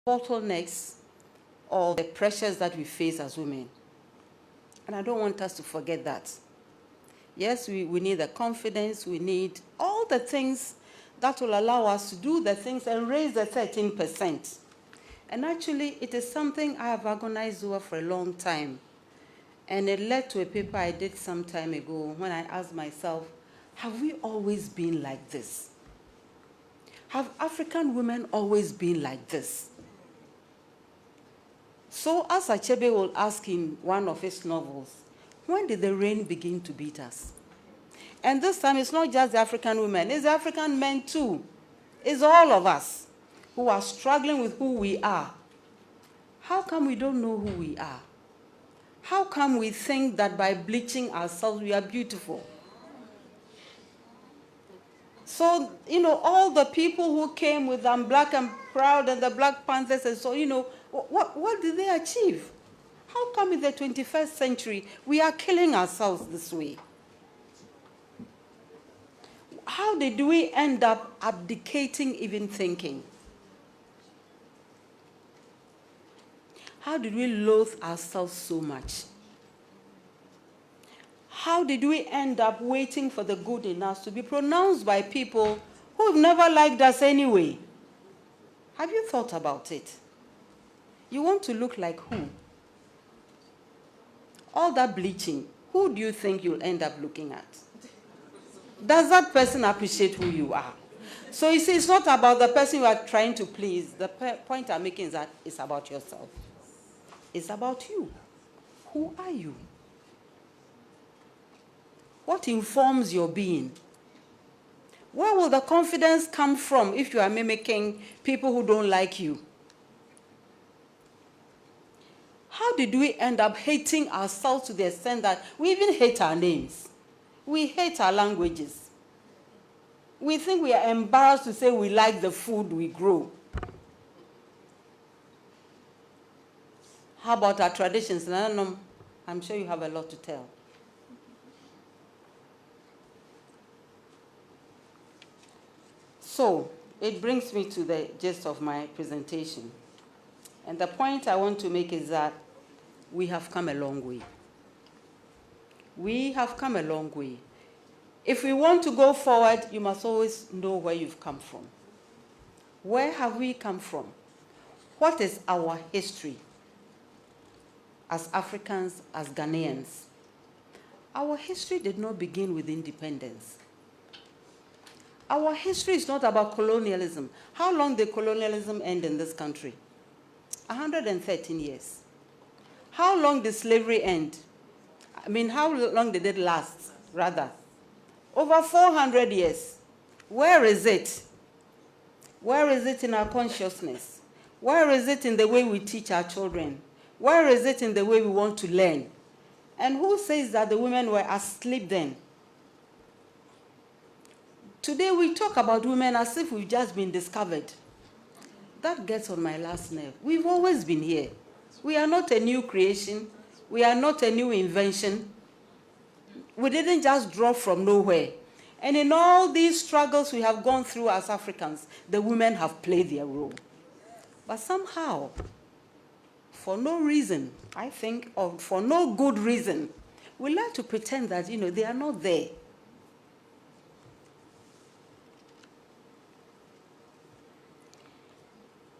bottlenecks or the pressures that we face as women. And I don't want us to forget that. Yes, we need the confidence, we need all the things that will allow us to do the things and raise the 13%. And actually, it is something I have agonized over for a long time. And it led to a paper I did some time ago when I asked myself, have we always been like this? Have African women always been like this? So as Achebe will ask in one of his novels, when did the rain begin to beat us? And this time it's not just the African women, it's the African men too. It's all of us who are struggling with who we are. How come we don't know who we are? How come we think that by bleaching ourselves we are beautiful? So, all the people who came with them Black and Proud and the Black Panthers and so, what did they achieve? How come in the 21st century we are killing ourselves this way? How did we end up abdicating even thinking? How did we loathe ourselves so much? How did we end up waiting for the good in us to be pronounced by people who have never liked us anyway? Have you thought about it? You want to look like who? All that bleaching, who do you think you'll end up looking at? Does that person appreciate who you are? So you see, it's not about the person you are trying to please. The point I'm making is that it's about yourself. It's about you. Who are you? What informs your being? Where will the confidence come from if you are mimicking people who don't like you? How did we end up hating ourselves to the extent that we even hate our names? We hate our languages. We think we are embarrassed to say we like the food we grow. How about our traditions? I'm sure you have a lot to tell. So, it brings me to the gist of my presentation. And the point I want to make is that we have come a long way. We have come a long way. If we want to go forward, you must always know where you've come from. Where have we come from? What is our history as Africans, as Ghanaians? Our history did not begin with independence. Our history is not about colonialism. How long did colonialism end in this country? 113 years. How long did slavery end? How long did it last, rather? Over 400 years. Where is it? Where is it in our consciousness? Where is it in the way we teach our children? Where is it in the way we want to learn? And who says that the women were asleep then? Today we talk about women as if we've just been discovered. That gets on my last nerve. We've always been here. We are not a new creation. We are not a new invention. We didn't just drop from nowhere. And in all these struggles we have gone through as Africans, the women have played their role. But somehow, for no reason, I think, or for no good reason, we like to pretend that, they are not there.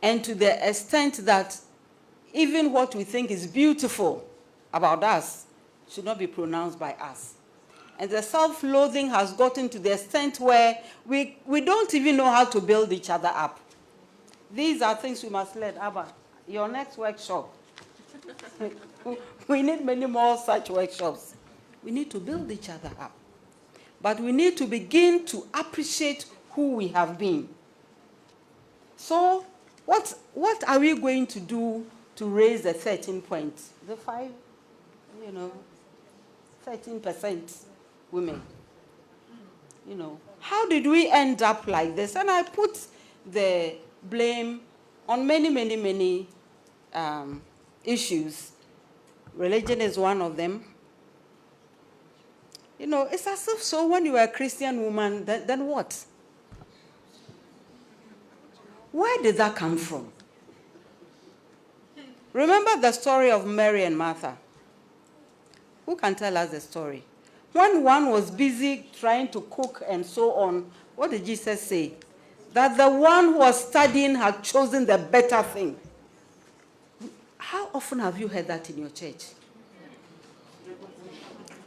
And to the extent that even what we think is beautiful about us should not be pronounced by us. And the self-loathing has gotten to the extent where we don't even know how to build each other up. These are things we must learn. Abba, your next workshop. We need many more such workshops. We need to build each other up. But we need to begin to appreciate who we have been. So, what are we going to do to raise the 13 points? The 13% women. How did we end up like this? And I put the blame on many, many, many issues. Religion is one of them. It's as if so when you are a Christian woman, then what? Where did that come from? Remember the story of Mary and Martha? Who can tell us the story? When one was busy trying to cook and so on, what did Jesus say? That the one who was studying had chosen the better thing. How often have you heard that in your church?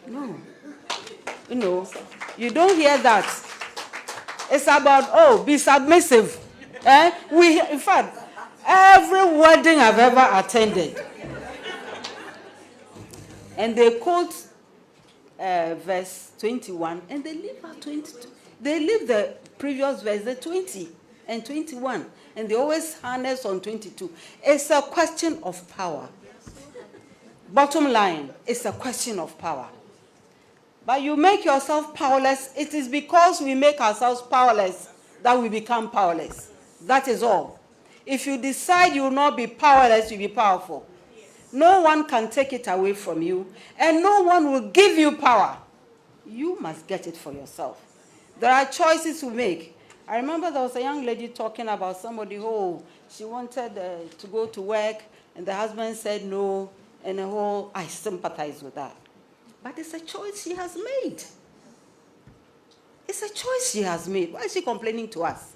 No. You don't hear that. It's about, be submissive. In fact, every wedding I've ever attended, and they quote verse 21, and they leave out 22. They leave the previous verse, the 20 and 21, and they always harness on 22. It's a question of power. Bottom line, it's a question of power. But you make yourself powerless. It is because we make ourselves powerless that we become powerless. That is all. If you decide you will not be powerless, you'll be powerful. No one can take it away from you, and no one will give you power. You must get it for yourself. There are choices to make. I remember there was a young lady talking about somebody who she wanted to go to work, and the husband said no, and I sympathize with that. But it's a choice she has made. It's a choice she has made. Why is she complaining to us?